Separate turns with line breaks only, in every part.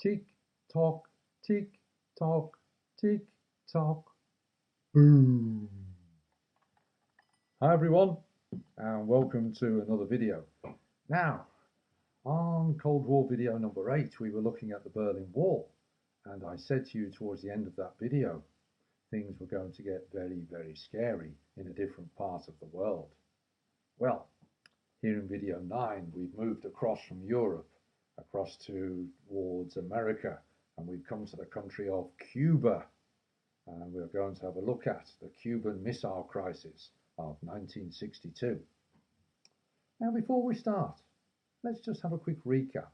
Tick tock, tick tock, tick tock. Boom. Hi everyone, and welcome to another video. Now, on Cold War video number 8, we were looking at the Berlin Wall, and I said to you towards the end of that video, things were going to get very, very scary in a different part of the world. Well, here in video 9, we've moved across from Europe, across towards America, and we've come to the country of Cuba. And we're going to have a look at the Cuban Missile Crisis of 1962. Now, before we start, let's just have a quick recap.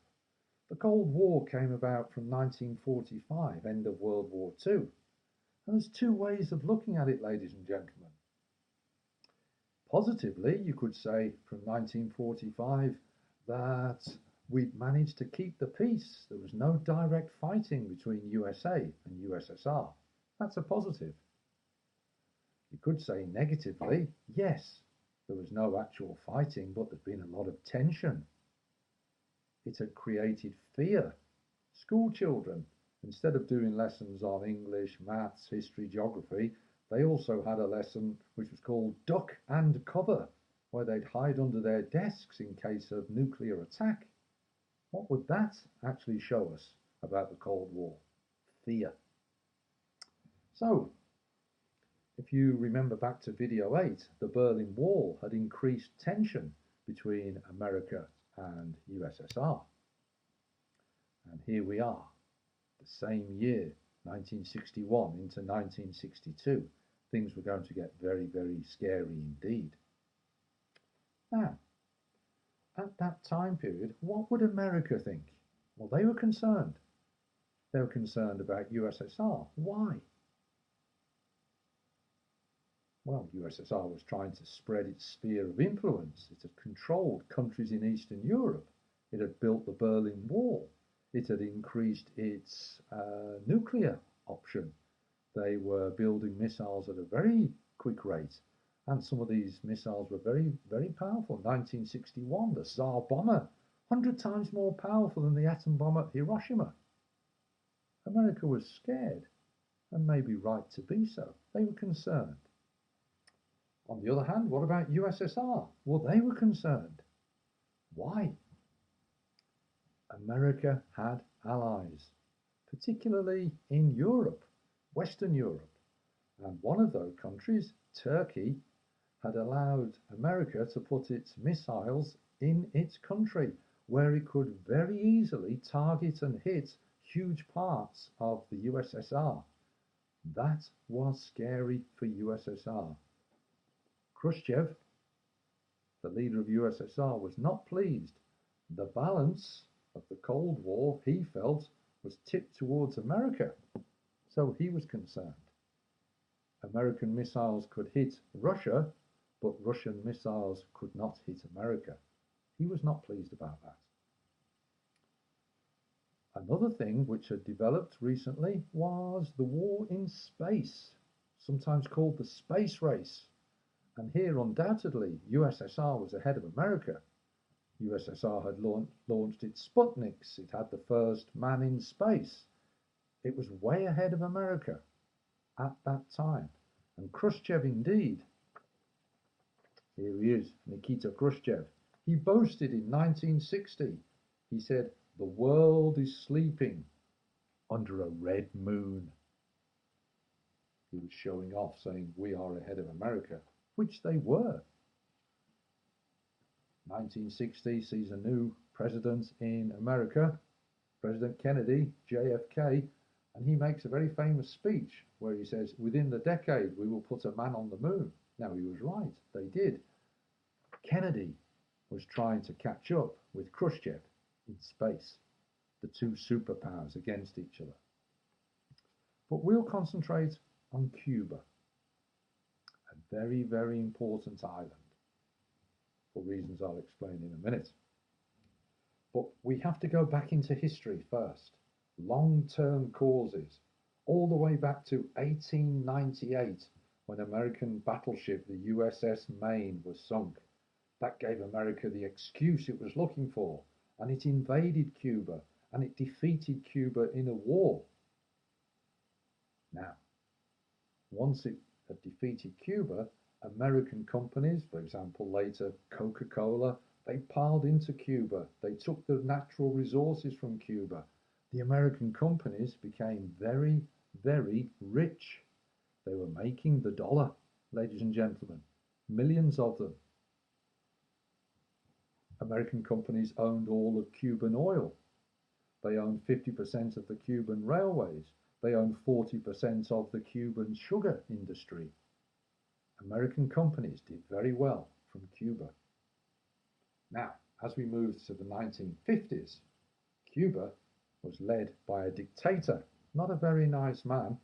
The Cold War came about from 1945, end of World War II. And there's two ways of looking at it, ladies and gentlemen. Positively, you could say from 1945 that we'd managed to keep the peace. There was no direct fighting between USA and USSR. That's a positive. You could say negatively, yes, there was no actual fighting, but there'd been a lot of tension. It had created fear. School children, instead of doing lessons on English, maths, history, geography, they also had a lesson which was called duck and cover, where they'd hide under their desks in case of nuclear attack. What would that actually show us about the Cold War? Fear. So, if you remember back to video 8, the Berlin Wall had increased tension between America and USSR. And here we are, the same year, 1961 into 1962. Things were going to get very, very scary indeed. Now, at that time period, what would America think? Well, they were concerned. They were concerned about USSR. Why? Well, USSR was trying to spread its sphere of influence. It had controlled countries in Eastern Europe. It had built the Berlin Wall. It had increased its nuclear option. They were building missiles at a very quick rate. And some of these missiles were very, very powerful. 1961, the Tsar bomber, 100 times more powerful than the atom bomb at Hiroshima. America was scared, and maybe right to be so. They were concerned. On the other hand, what about USSR? Well, they were concerned. Why? America had allies, particularly in Europe, Western Europe. And one of those countries, Turkey, had allowed America to put its missiles in its country, where it could very easily target and hit huge parts of the USSR. That was scary for USSR. Khrushchev, the leader of USSR, was not pleased. The balance of the Cold War, he felt, was tipped towards America, so he was concerned. American missiles could hit Russia, but Russian missiles could not hit America. He was not pleased about that. Another thing which had developed recently was the war in space, sometimes called the space race. And here, undoubtedly, USSR was ahead of America. USSR had launched its Sputniks. It had the first man in space. It was way ahead of America at that time. And Khrushchev, indeed, here he is, Nikita Khrushchev. He boasted in 1960, he said, "The world is sleeping under a red moon." He was showing off, saying, we are ahead of America, which they were. 1960 sees a new president in America, President Kennedy, JFK, and he makes a very famous speech where he says, within the decade, we will put a man on the moon. Now, he was right, they did. Kennedy was trying to catch up with Khrushchev in space, the two superpowers against each other. But we'll concentrate on Cuba, a very, very important island, for reasons I'll explain in a minute. But we have to go back into history first. Long-term causes, all the way back to 1898, when American battleship, the USS Maine, was sunk. That gave America the excuse it was looking for, and it invaded Cuba and it defeated Cuba in a war. Now, once it had defeated Cuba, American companies, for example, later Coca-Cola, they piled into Cuba. They took the natural resources from Cuba. The American companies became very, very rich. They were making the dollar, ladies and gentlemen, millions of them. American companies owned all of Cuban oil. They owned 50% of the Cuban railways. They owned 40% of the Cuban sugar industry. American companies did very well from Cuba. Now, as we moved to the 1950s, Cuba was led by a dictator, not a very nice man,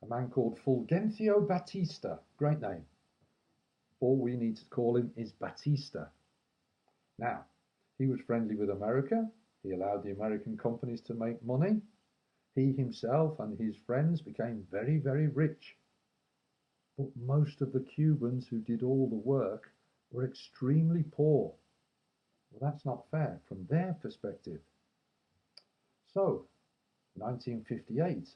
a man called Fulgencio Batista. Great name. All we need to call him is Batista. Now, he was friendly with America. He allowed the American companies to make money. He himself and his friends became very, very rich. But most of the Cubans who did all the work were extremely poor. Well, that's not fair from their perspective. So, 1958,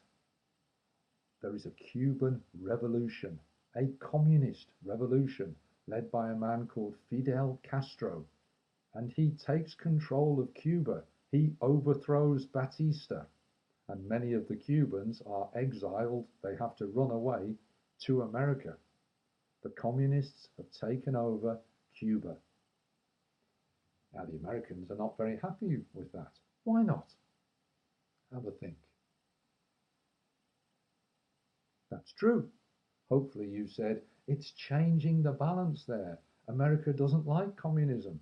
there is a Cuban revolution, a communist revolution led by a man called Fidel Castro. And he takes control of Cuba. He overthrows Batista. And many of the Cubans are exiled. They have to run away to America. The communists have taken over Cuba. Now, the Americans are not very happy with that. Why not? Have a think. That's true. Hopefully you said, it's changing the balance there. America doesn't like communism.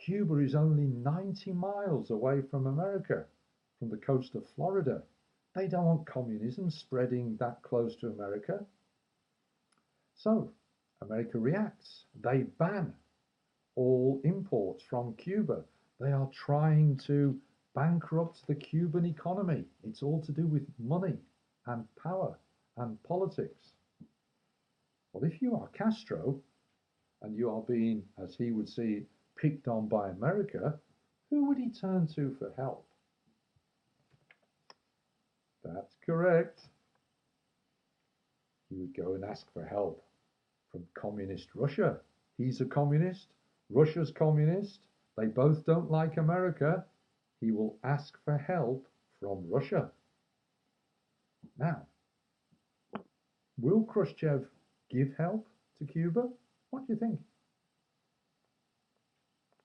Cuba is only 90 miles away from America, from the coast of Florida. They don't want communism spreading that close to America. So, America reacts. They ban all imports from Cuba. They are trying to bankrupt the Cuban economy. It's all to do with money and power and politics. Well, if you are Castro and you are being, as he would see, picked on by America, who would he turn to for help? That's correct. He would go and ask for help from communist Russia. He's a communist. Russia's communist. They both don't like America. He will ask for help from Russia. Now, will Khrushchev give help to Cuba? What do you think?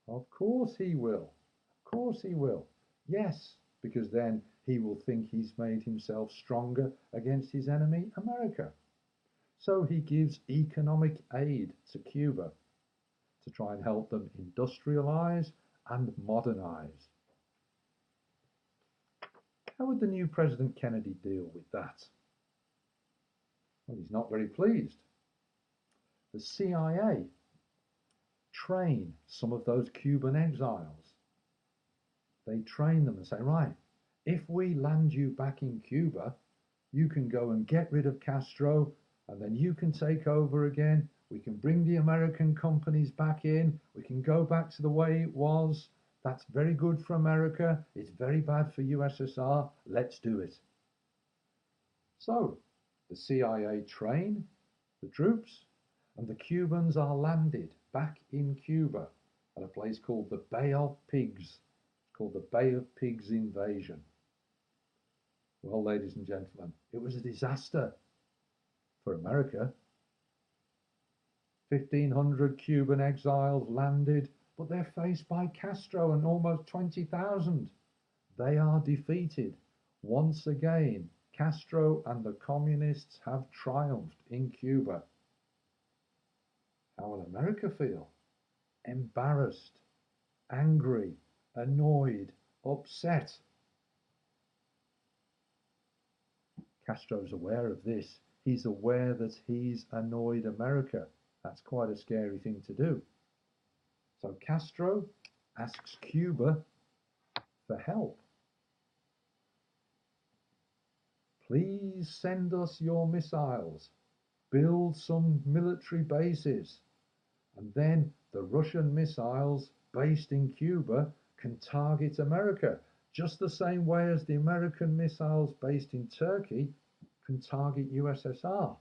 Of course he will. Of course he will. Yes, because then he will think he's made himself stronger against his enemy, America. So he gives economic aid to Cuba to try and help them industrialize and modernize. How would the new President Kennedy deal with that? Well, he's not very pleased. The CIA train some of those Cuban exiles. They train them and say, right, if we land you back in Cuba, you can go and get rid of Castro, and then you can take over again. We can bring the American companies back in. We can go back to the way it was. That's very good for America. It's very bad for USSR. Let's do it. So the CIA train the troops, and the Cubans are landed back in Cuba at a place called the Bay of Pigs. It's called the Bay of Pigs invasion. Well, ladies and gentlemen, it was a disaster for America. 1,500 Cuban exiles landed, but they're faced by Castro and almost 20,000. They are defeated. Once again, Castro and the communists have triumphed in Cuba. How will America feel? Embarrassed, angry, annoyed, upset. Castro's aware of this. He's aware that he's annoyed America. That's quite a scary thing to do. So Castro asks Cuba for help. Please send us your missiles. Build some military bases. And then the Russian missiles based in Cuba can target America, just the same way as the American missiles based in Turkey can target USSR.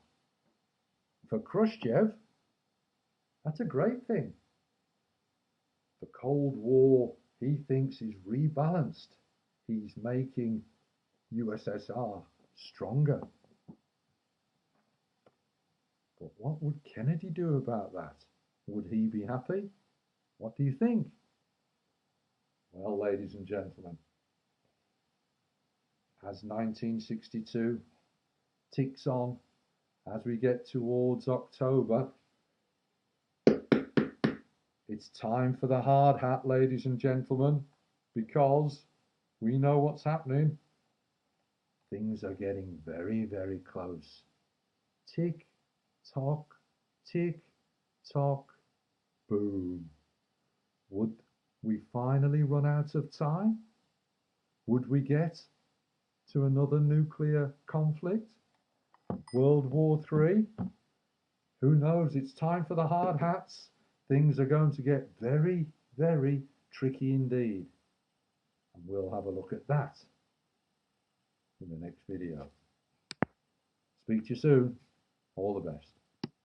For Khrushchev, that's a great thing. The Cold War, he thinks, is rebalanced. He's making USSR stronger. But what would Kennedy do about that? Would he be happy? What do you think? Well, ladies and gentlemen, as 1962 ticks on, as we get towards October, it's time for the hard hat, ladies and gentlemen, because we know what's happening. Things are getting very, very close. Tick, tock, tick, tock, boom. Would we finally run out of time? Would we get to another nuclear conflict? World War III? Who knows? It's time for the hard hats. Things are going to get very, very tricky indeed. And we'll have a look at that in the next video. Speak to you soon. All the best.